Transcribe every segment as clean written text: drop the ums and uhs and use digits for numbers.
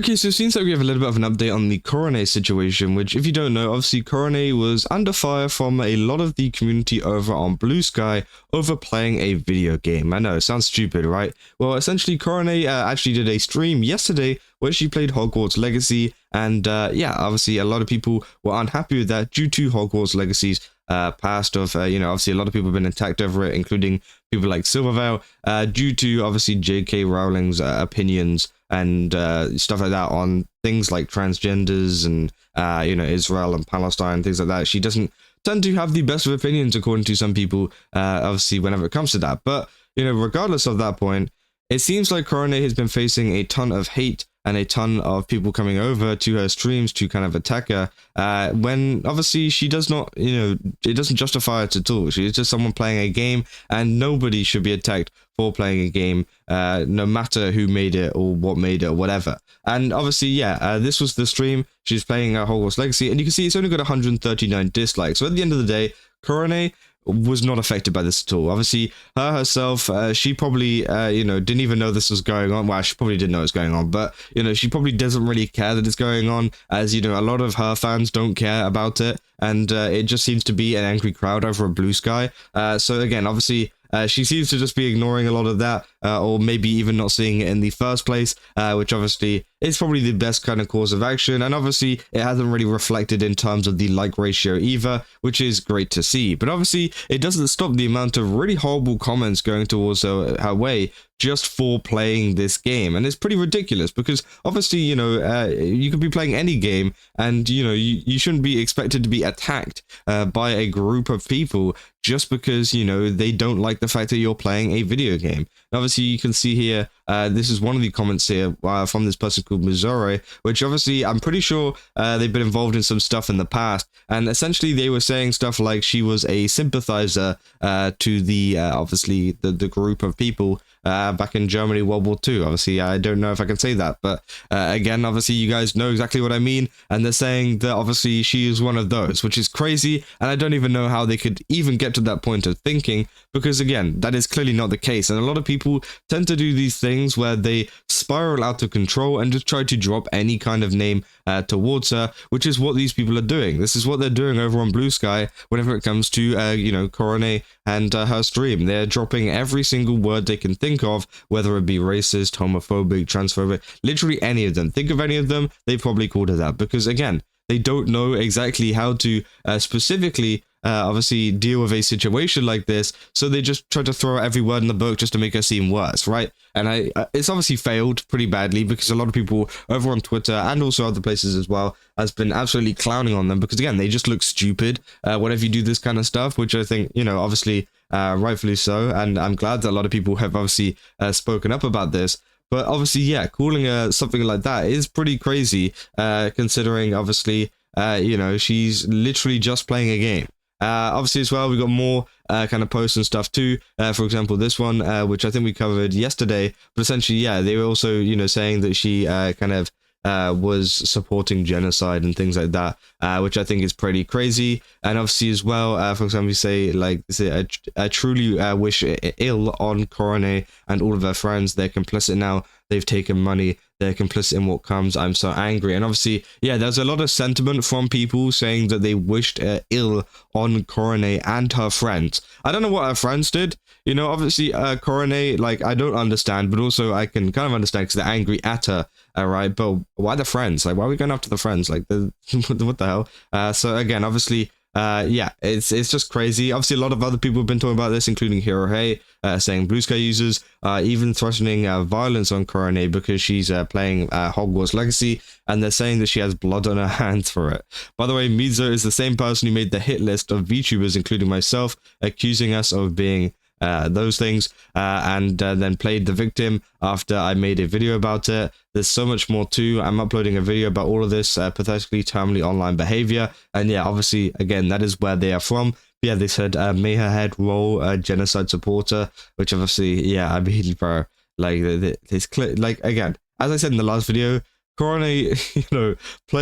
Okay, so it seems like we have a little bit of an update on the Korone situation, which, if you don't know, obviously Korone was under fire from a lot of the community over on Blue Sky over playing a video game. I know, it sounds stupid, right? Well, essentially, Korone actually did a stream yesterday where she played Hogwarts Legacy, and yeah, obviously a lot of people were unhappy with that due to Hogwarts Legacy's past of, obviously a lot of people have been attacked over it, including people like Silverveil, due to obviously J.K. Rowling's opinions and stuff like that on things like transgenders and, Israel and Palestine, things like that. She doesn't tend to have the best of opinions, according to some people, obviously, whenever it comes to that. But, regardless of that point, it seems like Korone has been facing a ton of hate and a ton of people coming over to her streams to kind of attack her, when obviously she does not, it doesn't justify it at all. She's just someone playing a game, and nobody should be attacked for playing a game, no matter who made it or what made it or whatever. And obviously, yeah, this was the stream. She's playing Hogwarts Legacy, and you can see it's only got 139 dislikes. So at the end of the day, Korone was not affected by this at all. Obviously, herself, she probably, didn't even know this was going on. Well, she probably didn't know it was going on, but, she probably doesn't really care that it's going on, as, a lot of her fans don't care about it, and it just seems to be an angry crowd over a Blue Sky. So again, obviously, she seems to just be ignoring a lot of that, or maybe even not seeing it in the first place, which obviously is probably the best kind of course of action, and obviously it hasn't really reflected in terms of the like ratio either, which is great to see. But obviously it doesn't stop the amount of really horrible comments going towards her way just for playing this game, and it's pretty ridiculous because obviously you could be playing any game, and you shouldn't be expected to be attacked by a group of people just because they don't like the fact that you're playing a video game. And obviously you can see here, this is one of the comments here from this person called Missouri, which obviously I'm pretty sure they've been involved in some stuff in the past, and essentially they were saying stuff like she was a sympathizer to the obviously the group of people back in Germany, World War II. Obviously, I don't know if I can say that, but again, obviously you guys know exactly what I mean, and they're saying that obviously she is one of those, which is crazy, and I don't even know how they could even get to that point of thinking, because again, that is clearly not the case, and a lot of people tend to do these things where they spiral out of control and just try to drop any kind of name towards her, which is what these people are doing. This is what they're doing over on Blue Sky whenever it comes to, Korone and her stream. They're dropping every single word they can think of, whether it be racist, homophobic, transphobic, literally any of them. Think of any of them, they probably called her that, because again, they don't know exactly how to specifically obviously deal with a situation like this, so they just try to throw out every word in the book just to make her seem worse, right? And it's obviously failed pretty badly, because a lot of people over on Twitter and also other places as well has been absolutely clowning on them, because again, they just look stupid whenever you do this kind of stuff, which I think, obviously rightfully so, and I'm glad that a lot of people have obviously spoken up about this. But obviously, yeah, calling her something like that is pretty crazy, considering obviously, she's literally just playing a game. Obviously as well, we got more kind of posts and stuff too. For example, this one, which I think we covered yesterday, but essentially, yeah, they were also, saying that she kind of was supporting genocide and things like that, which I think is pretty crazy. And obviously as well, for example, you say like, I truly wish ill on Korone and all of her friends. They're complicit now. They've taken money. They're complicit in what comes. I'm so angry. And obviously, yeah, there's a lot of sentiment from people saying that they wished ill on Korone and her friends. I don't know what her friends did. Obviously, Korone, like, I don't understand, but also I can kind of understand because they're angry at her, right? But why the friends? Like, why are we going after the friends? Like, what the hell? So again, obviously, yeah, it's just crazy. Obviously, a lot of other people have been talking about this, including Hero Hey, saying Blue Sky users even threatening violence on Korone because she's playing Hogwarts Legacy, and they're saying that she has blood on her hands for it. By the way, Mizo is the same person who made the hit list of VTubers, including myself, accusing us of being those things, and then played the victim after I made a video about it. There's so much more too. I'm uploading a video about all of this pathetically terminally online behavior, and yeah, obviously again, that is where they are from. Yeah, they said may her head roll, a genocide supporter, which obviously, yeah, I mean, bro, like it's clear. Like again, as I said in the last video, Korone,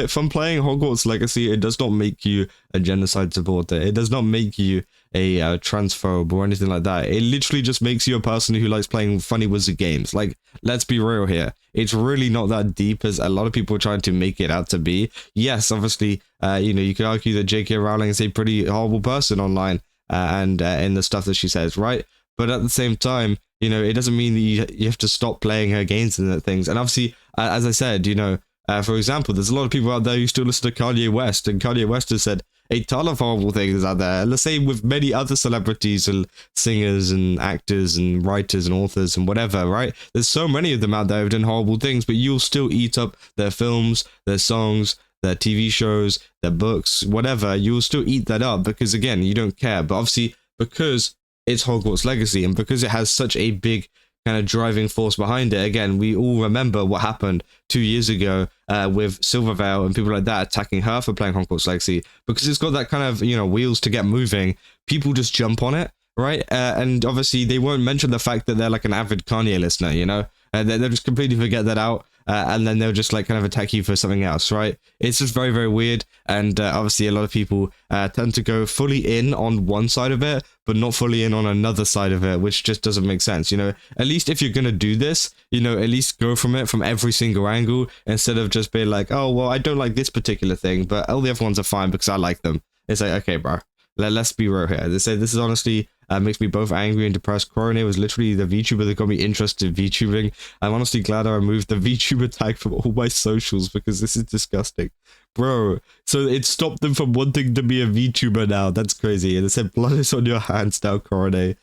from playing Hogwarts Legacy, it does not make you a genocide supporter. It does not make you a transphobe or anything like that. It literally just makes you a person who likes playing funny wizard games. Like, let's be real here. It's really not that deep as a lot of people are trying to make it out to be. Yes, obviously, you know, you could argue that J.K. Rowling is a pretty horrible person online and in the stuff that she says, right? But at the same time, you know, it doesn't mean that you have to stop playing her games and things. And obviously, as I said, you know, for example, there's a lot of people out there who still listen to Kanye West, and Kanye West has said a ton of horrible things out there. And the same with many other celebrities and singers and actors and writers and authors and whatever, right? There's so many of them out there who've done horrible things, but you'll still eat up their films, their songs, their TV shows, their books, whatever. You'll still eat that up because, again, you don't care. But obviously, because it's Hogwarts Legacy and because it has such a big kind of driving force behind it. Again, we all remember what happened 2 years ago with Silvervale and people like that attacking her for playing Hogwarts Legacy, because it's got that kind of, you know, wheels to get moving. People just jump on it, right? And obviously they won't mention the fact that they're like an avid Kanye listener, you know? They'll just completely forget that out. And then they'll just like kind of attack you for something else, right? It's just very, very weird. And obviously a lot of people tend to go fully in on one side of it, but not fully in on another side of it, which just doesn't make sense. You know, at least if you're going to do this, you know, at least go from it from every single angle instead of just being like, oh, well, I don't like this particular thing, but all the other ones are fine because I like them. It's like, okay, bro, let's be real here. They say this is honestly makes me both angry and depressed. Korone was literally the VTuber that got me interested in VTubing. I'm honestly glad I removed the VTuber tag from all my socials because this is disgusting. Bro, so it stopped them from wanting to be a VTuber now. That's crazy. And it said, blood is on your hands now, Korone.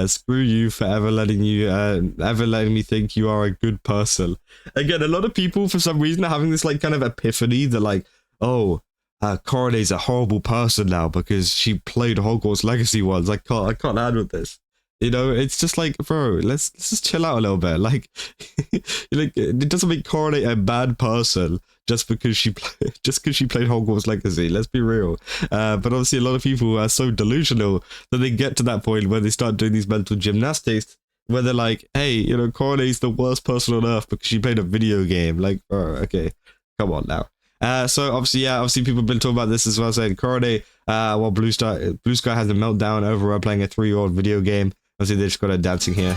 Screw you for ever letting me think you are a good person. Again, a lot of people, for some reason, are having this like kind of epiphany that like, oh, Korone's a horrible person now because she played Hogwarts Legacy once. I can't handle this. You know, it's just like, bro, let's just chill out a little bit. Like, like it doesn't make Korone a bad person just because she played Hogwarts Legacy. Let's be real. But obviously, a lot of people are so delusional that they get to that point where they start doing these mental gymnastics, where they're like, hey, you know, Korone's the worst person on earth because she played a video game. Like, bro, okay, come on now. So obviously people have been talking about this as well, saying Korone, well, Blue Sky has a meltdown over her playing a 3-year-old video game. Obviously they just got her dancing here.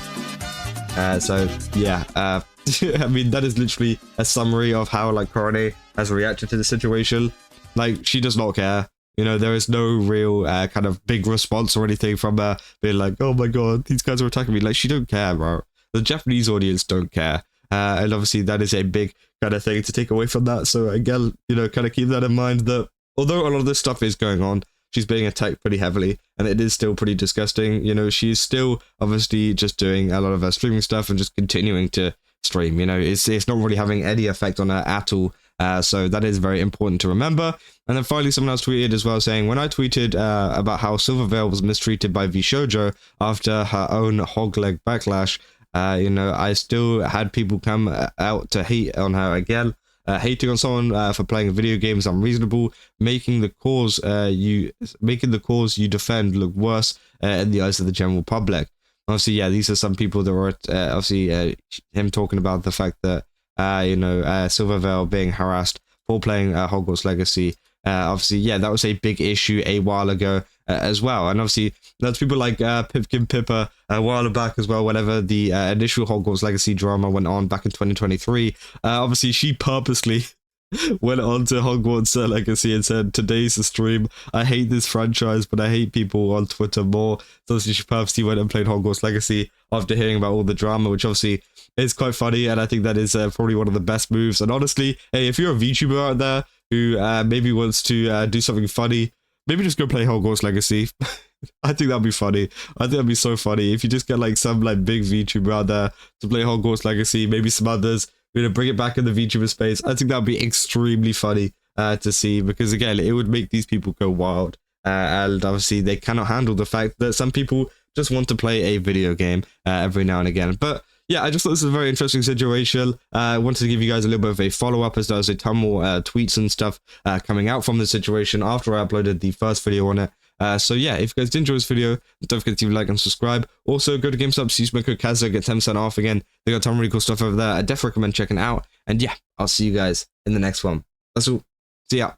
So yeah, I mean, that is literally a summary of how like Korone has reacted to the situation. Like, she does not care. You know, there is no real kind of big response or anything from her being like, oh my god, these guys are attacking me. Like, she don't care, bro. The Japanese audience don't care. And obviously that is a big kind of thing to take away from that. So again, you know, kind of keep that in mind that although a lot of this stuff is going on, she's being attacked pretty heavily and it is still pretty disgusting. You know, she's still obviously just doing a lot of her streaming stuff and just continuing to stream. You know, it's not really having any effect on her at all. So that is very important to remember. And then finally, someone else tweeted as well saying, when I tweeted about how Silvervale was mistreated by VShojo after her own hogleg backlash, you know, I still had people come out to hate on her again. Hating on someone for playing video games unreasonable, making the cause you defend look worse in the eyes of the general public. Obviously, yeah, these are some people that were obviously him talking about the fact that you know, Silvervale being harassed for playing Hogwarts Legacy. Obviously, yeah, that was a big issue a while ago as well. And obviously, that's people like Pipkin Pippa a while back as well, whenever the initial Hogwarts Legacy drama went on back in 2023. Obviously, she purposely went on to Hogwarts Legacy and said, today's the stream. I hate this franchise, but I hate people on Twitter more. So obviously, she purposely went and played Hogwarts Legacy after hearing about all the drama, which obviously is quite funny. And I think that is probably one of the best moves. And honestly, hey, if you're a VTuber out there who maybe wants to do something funny, maybe just go play Hogwarts Legacy. I think that'd be funny. I think that'd be so funny if you just get like some like big VTuber out there to play Hogwarts Legacy, maybe some others, you know, bring it back in the VTuber space. I think that'd be extremely funny to see, because again, it would make these people go wild. And obviously they cannot handle the fact that some people just want to play a video game every now and again. But yeah, I just thought this was a very interesting situation. I wanted to give you guys a little bit of a follow-up, as there's a ton more tweets and stuff coming out from the situation after I uploaded the first video on it. So yeah, if you guys did enjoy this video, don't forget to leave a like and subscribe. Also, go to GameStop, use my code Kazza, get 10% off again. They got a ton of really cool stuff over there. I definitely recommend checking it out. And yeah, I'll see you guys in the next one. That's all. See ya.